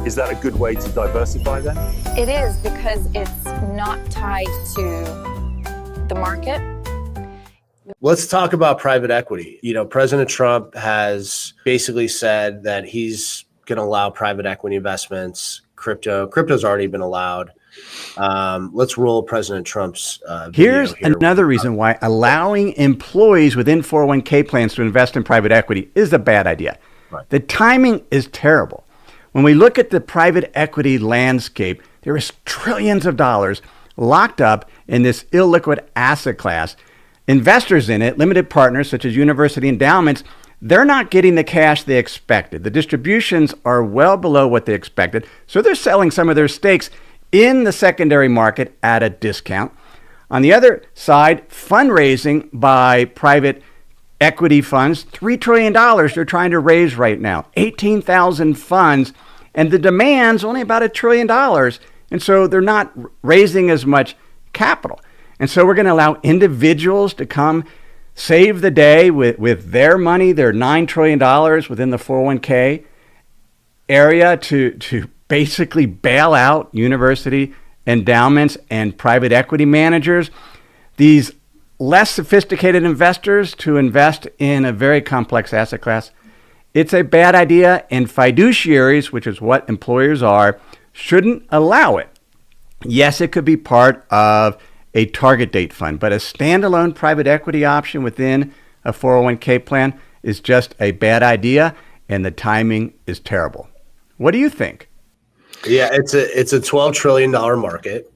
Is that a good way to diversify then? It is, because it's not tied to the market. Let's talk about private equity. President Trump has basically said that he's going to allow private equity investments. Crypto's already been allowed. Let's roll President Trump's Here's another reason why allowing employees within 401k plans to invest in private equity is a bad idea. Right. The timing is terrible. When we look at the private equity landscape, there is trillions of dollars locked up in this illiquid asset class. Investors in it, limited partners such as university endowments, they're not getting the cash they expected. The distributions are well below what they expected, so they're selling some of their stakes in the secondary market at a discount. On the other side, fundraising by private equity funds, $3 trillion they're trying to raise right now, 18,000 funds, and the demand's only about $1 trillion. And so they're not raising as much capital. And so we're going to allow individuals to come save the day with their money, their $9 trillion within the 401k area to basically bail out university endowments and private equity managers. These less sophisticated investors to invest in a very complex asset class. It's a bad idea, and fiduciaries, which is what employers are, shouldn't allow it. Yes, it could be part of a target date fund, but a standalone private equity option within a 401k plan is just a bad idea, and the timing is terrible. What do you think? Yeah, it's a $12 trillion market,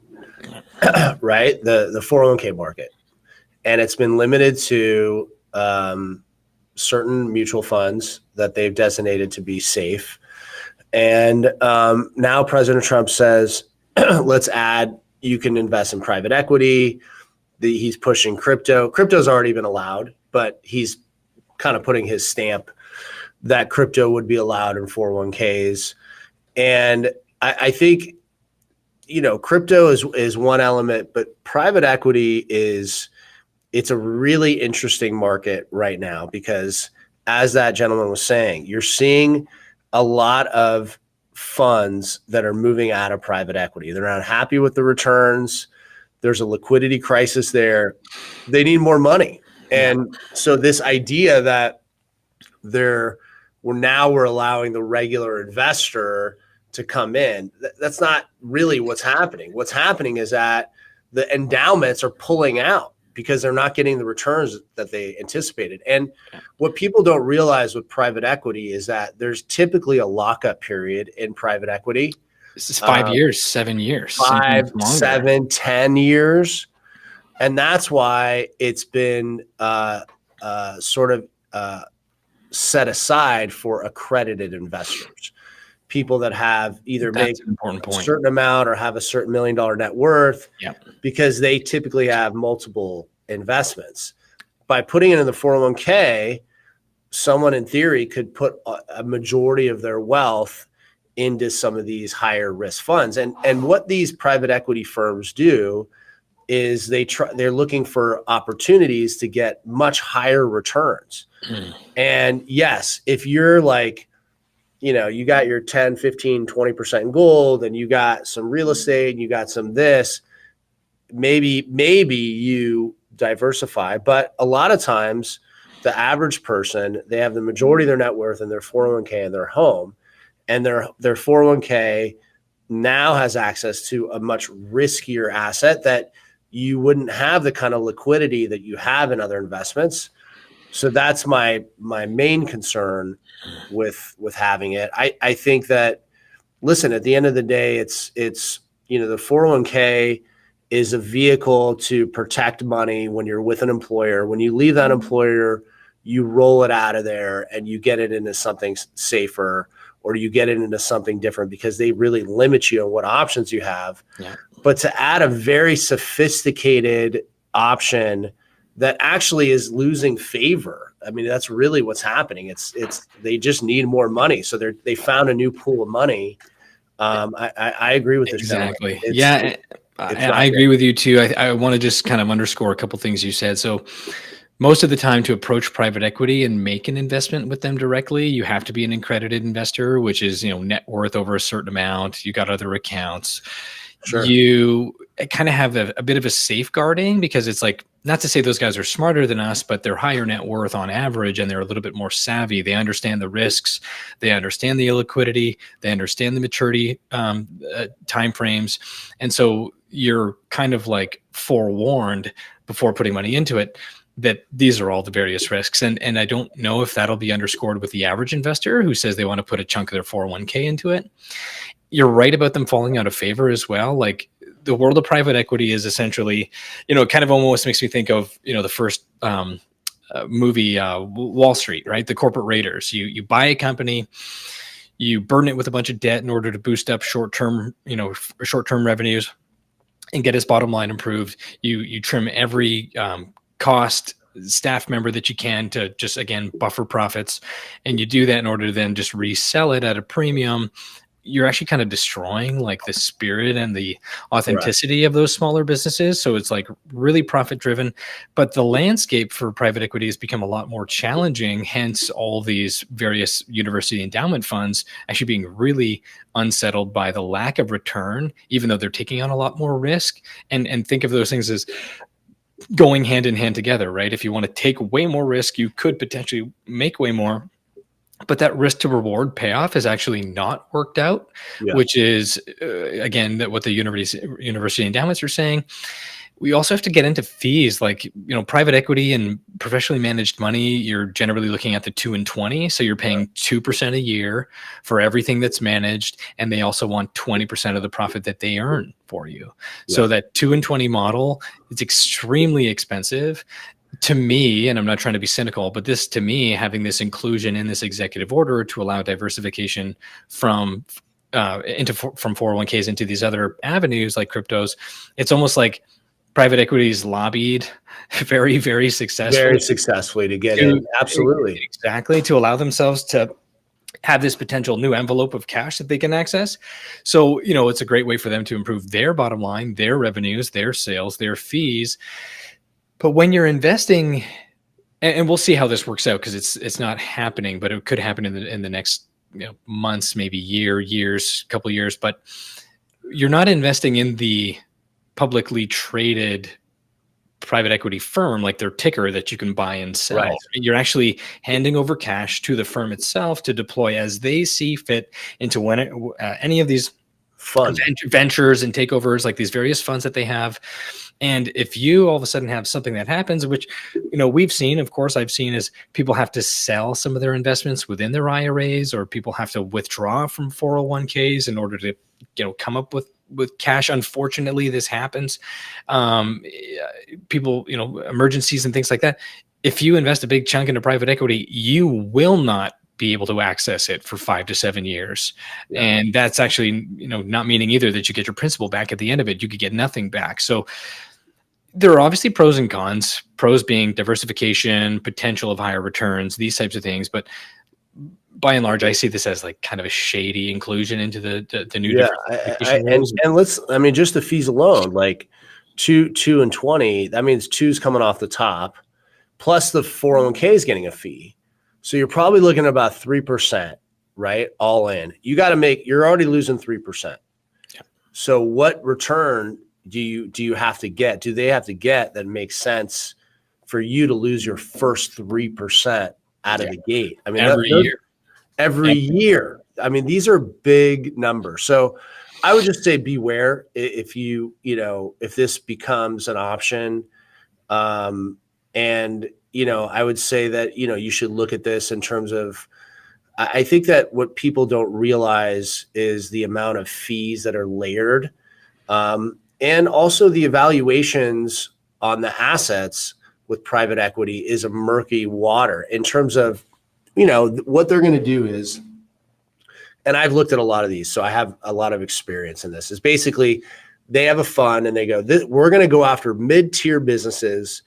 right? The 401k market. And it's been limited to certain mutual funds that they've designated to be safe. And now President Trump says, let's add, you can invest in private equity. He's pushing crypto. Crypto's already been allowed, but he's kind of putting his stamp that crypto would be allowed in 401ks. And I think, crypto is one element, but private equity it's a really interesting market right now because, as that gentleman was saying, you're seeing a lot of funds that are moving out of private equity. They're not happy with the returns. There's a liquidity crisis there. They need more money. And so this idea that we're allowing the regular investor to come in, that's not really what's happening. What's happening is that the endowments are pulling out because they're not getting the returns that they anticipated. And what people don't realize with private equity is that there's typically a lockup period in private equity. This is 5 years, 7 years. 5, 7, 10 years. And that's why it's been set aside for accredited investors. People that have either made a certain amount or have a certain $1 million net worth, because they typically have multiple investments. By putting it in the 401k, someone in theory could put a majority of their wealth into some of these higher risk funds. And what these private equity firms do is they're looking for opportunities to get much higher returns. And yes, if you're like, you got your 10, 15, 20% in gold, and you got some real estate, and you got some this, maybe you diversify. But a lot of times the average person, they have the majority of their net worth in their 401k and their home, and their 401k now has access to a much riskier asset that you wouldn't have the kind of liquidity that you have in other investments. So that's my main concern with having it. I think that, listen, at the end of the day, it's the 401k is a vehicle to protect money when you're with an employer. When you leave that employer, you roll it out of there and you get it into something safer, or you get it into something different because they really limit you on what options you have. Yeah. But to add a very sophisticated option that actually is losing favor. I mean, that's really what's happening. It's they just need more money. So they found a new pool of money. I agree with this. Exactly. I agree with you too. I want to just kind of underscore a couple things you said. So most of the time, to approach private equity and make an investment with them directly, you have to be an accredited investor, which is, net worth over a certain amount. You got other accounts. Sure. You kind of have a bit of a safeguarding, because it's like, not to say those guys are smarter than us, but they're higher net worth on average, and they're a little bit more savvy. They understand the risks. They understand the illiquidity. They understand the maturity timeframes. And so you're kind of like forewarned before putting money into it that these are all the various risks. And I don't know if that'll be underscored with the average investor who says they want to put a chunk of their 401k into it. You're right about them falling out of favor as well. Like, the world of private equity is essentially, it kind of almost makes me think of, the first movie, Wall Street, right? The corporate raiders. You buy a company, you burden it with a bunch of debt in order to boost up short-term revenues and get its bottom line improved. You trim every cost, staff member that you can to just, again, buffer profits. And you do that in order to then just resell it at a premium. You're actually kind of destroying like the spirit and the authenticity of those smaller businesses. So it's like really profit driven, but the landscape for private equity has become a lot more challenging. Hence all these various university endowment funds actually being really unsettled by the lack of return, even though they're taking on a lot more risk. And think of those things as going hand in hand together, right? If you want to take way more risk, you could potentially make way more. But that risk to reward payoff has actually not worked out, which is, again, that what the university endowments are saying. We also have to get into fees, like, private equity and professionally managed money. You're generally looking at the 2 and 20. So you're paying 2% a year for everything that's managed. And they also want 20% of the profit that they earn for you. So that 2 and 20 model is extremely expensive. To me, and I'm not trying to be cynical, but this, to me, having this inclusion in this executive order to allow diversification from 401ks into these other avenues like cryptos, it's almost like private equity's lobbied very, very successfully to get in. Absolutely. Exactly. To allow themselves to have this potential new envelope of cash that they can access. So, it's a great way for them to improve their bottom line, their revenues, their sales, their fees. But when you're investing, and we'll see how this works out, because it's not happening, but it could happen in the next months, maybe couple years. But you're not investing in the publicly traded private equity firm, like their ticker that you can buy and sell. Right. You're actually handing over cash to the firm itself to deploy as they see fit into any of these fun ventures and takeovers, like these various funds that they have. And if you all of a sudden have something that happens, which, we've seen, of course, I've seen, is people have to sell some of their investments within their IRAs, or people have to withdraw from 401ks in order to, come up with cash. Unfortunately, this happens. People, emergencies and things like that. If you invest a big chunk into private equity, you will not be able to access it for 5 to 7 years. And that's actually, not meaning either that you get your principal back at the end of it. You could get nothing back. So there are obviously pros and cons, pros being diversification, potential of higher returns, these types of things. But by and large, I see this as like kind of a shady inclusion into the new diversification rules. And let's, just the fees alone, like 2 and 20, that means 2's coming off the top, plus the 401k is getting a fee. So you're probably looking at about 3%, right? All in. You're already losing 3%. Yeah. So what return do you have to get? Do they have to get that makes sense for you to lose your first 3% out of the gate? Every year. These are big numbers. So I would just say beware if if this becomes an option. I would say that, you should look at this in terms of, I think that what people don't realize is the amount of fees that are layered. And also the evaluations on the assets with private equity is a murky water in terms of, what they're going to do is, and I've looked at a lot of these, so I have a lot of experience in this, is basically they have a fund and they go, we're going to go after mid-tier businesses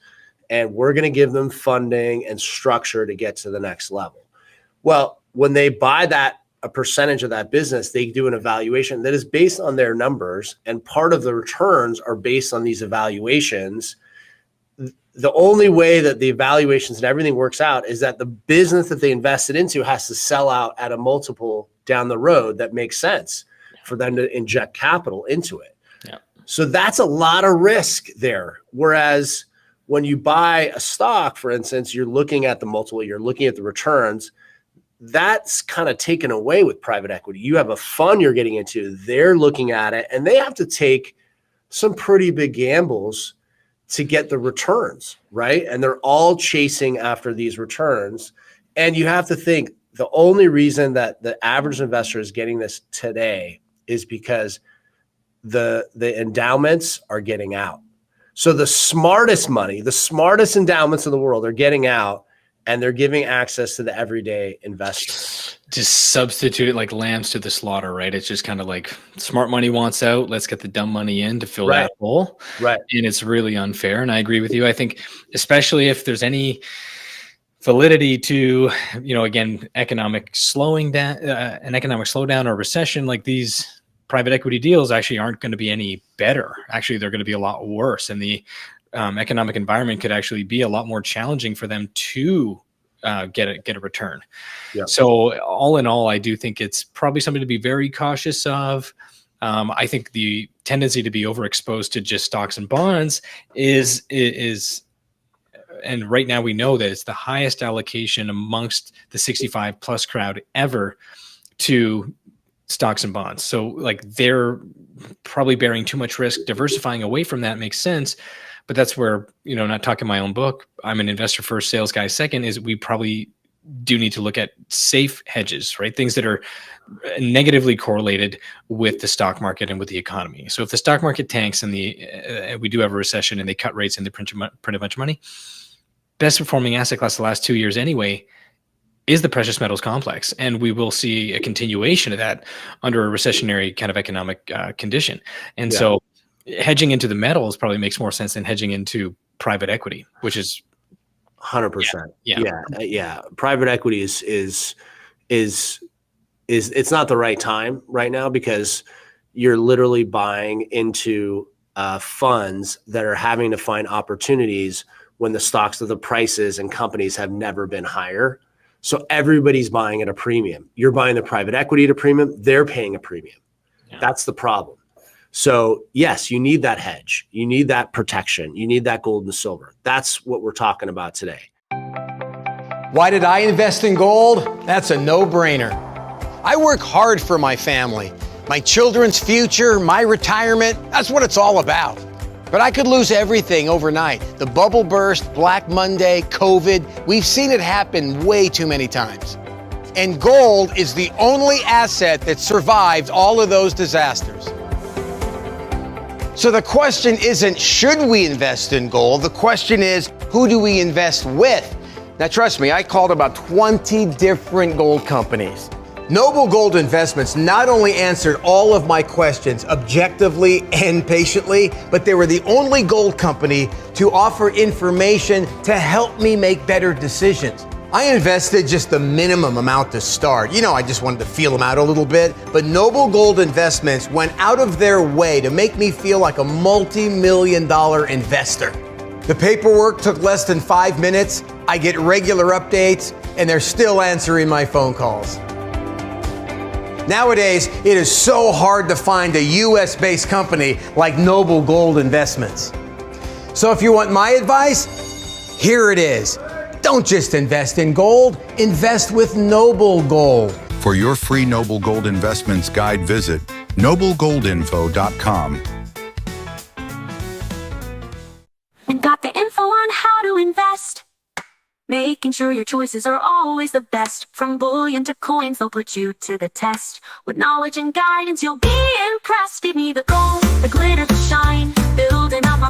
and we're going to give them funding and structure to get to the next level. Well, when they buy a percentage of that business, they do an evaluation that is based on their numbers, and part of the returns are based on these evaluations. the only way that the evaluations and everything works out is that the business that they invested into has to sell out at a multiple down the road that makes sense for them to inject capital into it. Yeah. So that's a lot of risk there. Whereas when you buy a stock, for instance, you're looking at the multiple, you're looking at the returns. That's kind of taken away with private equity. You have a fund you're getting into, they're looking at it, and they have to take some pretty big gambles to get the returns, right? And they're all chasing after these returns. And you have to think the only reason that the average investor is getting this today is because the endowments are getting out. So the smartest money, the smartest endowments in the world are getting out, and they're giving access to the everyday investor. Just substitute it like lambs to the slaughter, right? It's just kind of like smart money wants out. Let's get the dumb money in to fill that hole. Right. And it's really unfair. And I agree with you. I think especially if there's any validity to, again, economic slowing down, an economic slowdown or recession, like these private equity deals actually aren't going to be any better. Actually, they're going to be a lot worse. And the economic environment could actually be a lot more challenging for them to get a return. Yeah. So all in all, I do think it's probably something to be very cautious of. I think the tendency to be overexposed to just stocks and bonds is, and right now we know that it's the highest allocation amongst the 65 plus crowd ever to stocks and bonds. So like they're probably bearing too much risk. Diversifying away from that makes sense. But that's where, not talking my own book, I'm an investor first, sales guy second, is we probably do need to look at safe hedges, right? Things that are negatively correlated with the stock market and with the economy. So if the stock market tanks and we do have a recession and they cut rates and they print a bunch of money, best performing asset class the last 2 years anyway is the precious metals complex. And we will see a continuation of that under a recessionary kind of economic condition. And so hedging into the metals probably makes more sense than hedging into private equity, which is 100%. Yeah. Yeah. Private equity is it's not the right time right now because you're literally buying into funds that are having to find opportunities when the stocks of the prices and companies have never been higher. So everybody's buying at a premium. You're buying the private equity at a premium. They're paying a premium. Yeah. That's the problem. So yes, you need that hedge. You need that protection. You need that gold and silver. That's what we're talking about today. Why did I invest in gold? That's a no-brainer. I work hard for my family, my children's future, my retirement. That's what it's all about. But I could lose everything overnight. The bubble burst, Black Monday, COVID. We've seen it happen way too many times. And gold is the only asset that survived all of those disasters. So the question isn't, should we invest in gold? The question is, who do we invest with? Now, trust me, I called about 20 different gold companies. Noble Gold Investments not only answered all of my questions objectively and patiently, but they were the only gold company to offer information to help me make better decisions. I invested just the minimum amount to start. I just wanted to feel them out a little bit, but Noble Gold Investments went out of their way to make me feel like a multi-million-dollar investor. The paperwork took less than 5 minutes. I get regular updates, and they're still answering my phone calls. Nowadays, it is so hard to find a US-based company like Noble Gold Investments. So if you want my advice, here it is. Don't just invest in gold, invest with Noble Gold. For your free Noble Gold Investments guide, visit noblegoldinfo.com. And got the info on how to invest. Making sure your choices are always the best. From bullion to coins, they'll put you to the test. With knowledge and guidance, you'll be impressed. Give me the gold, the glitter, the shine. Building up my